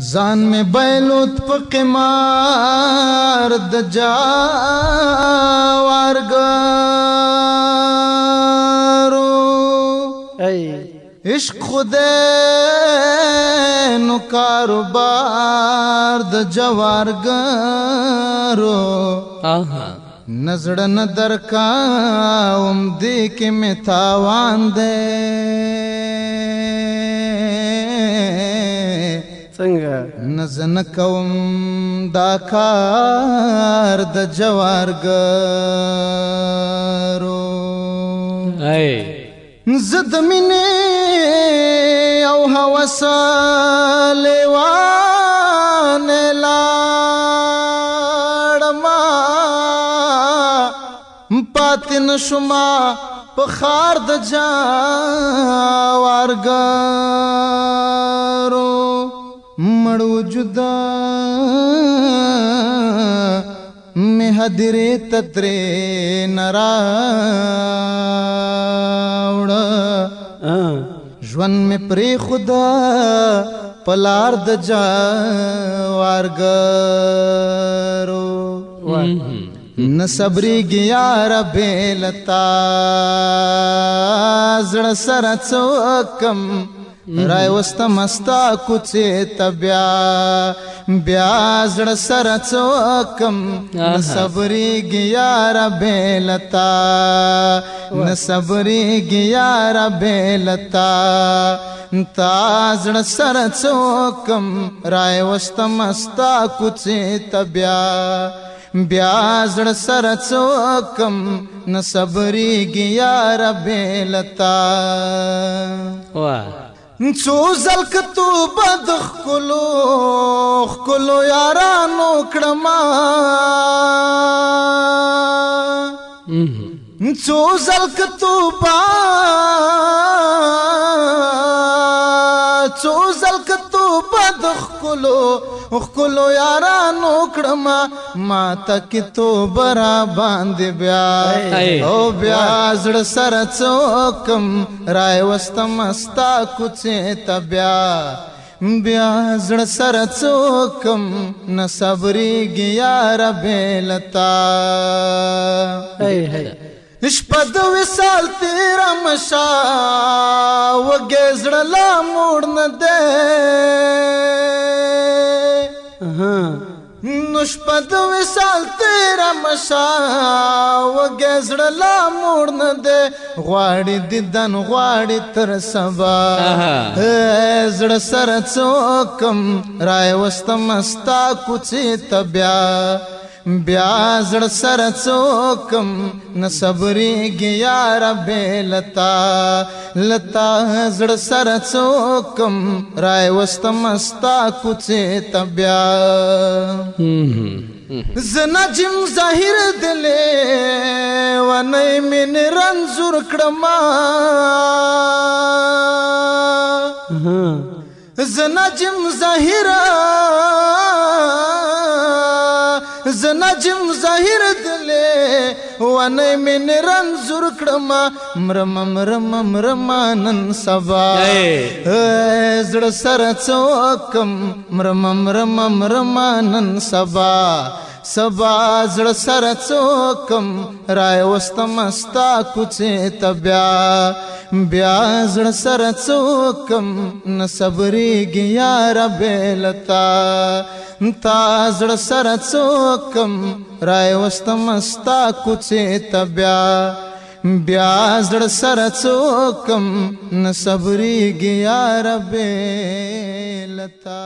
ځان می بیلوت په قمار د جوارګرو عشق خدای نو کاروبار د جوارګرو نظر نه درکاوم دې کې می تاوان دی څنګه نزن کوم دا کار د جوارګرو زد مینې او هوس لیوان لاړما پاتې نشما په خار د جوارګرو مړو جدا می حدرې تترې نراوړ ژوند می پرې خدا پلار د جوارګرو نصبریږي یار بیلتا زړه سره څوکم رای وستمستا کوڅې ته بیا زړه سره څوکم نصبریږي یار بیلتا نصبریږي یار بیلتا تا زړه سره څوکم رای وستمستا کوڅې ته بیا زړه سره څوکم نصبریږي یار بیلتا څو ځل کتو بد خکلو یارانو کړما څو ځل کتو بد خکلو یارانو کړما ما تک تو برا باندې بیا او بیا زړه سره څوکم رای وستمستا کوڅې ته بیا زړه سره څوکم نصبریږي یار بیلتا شپه د وصال تیره مشا وږی زړه لا موړ نه دی نو شپه د وصال تیره مشا وږی زړه لا موړ نه دی غواړي دیدن غواړي تر سبا زړه سره څوکم رای وستمستا کوڅې ته بیا زړه سره څوکم نصبریږي یار بیلتا زړه سره څوکم رای وستمستا کوڅې ته زنا جم ظاهر دلې ونی من رنځور کړما زنا جم ظاهر دلې ونی من رنځور کړما مرما نن سبا زړه سره څوکم مرما نن سبا زړه سره څوکم رای وستمستا کوڅې ته بیا زړه سره څوکم نصبریږي یار بیلتا تا زړه سره څوکم رای وستمستا کوڅې ته بیا زړه سره څوکم نصبریږي یار بیلتا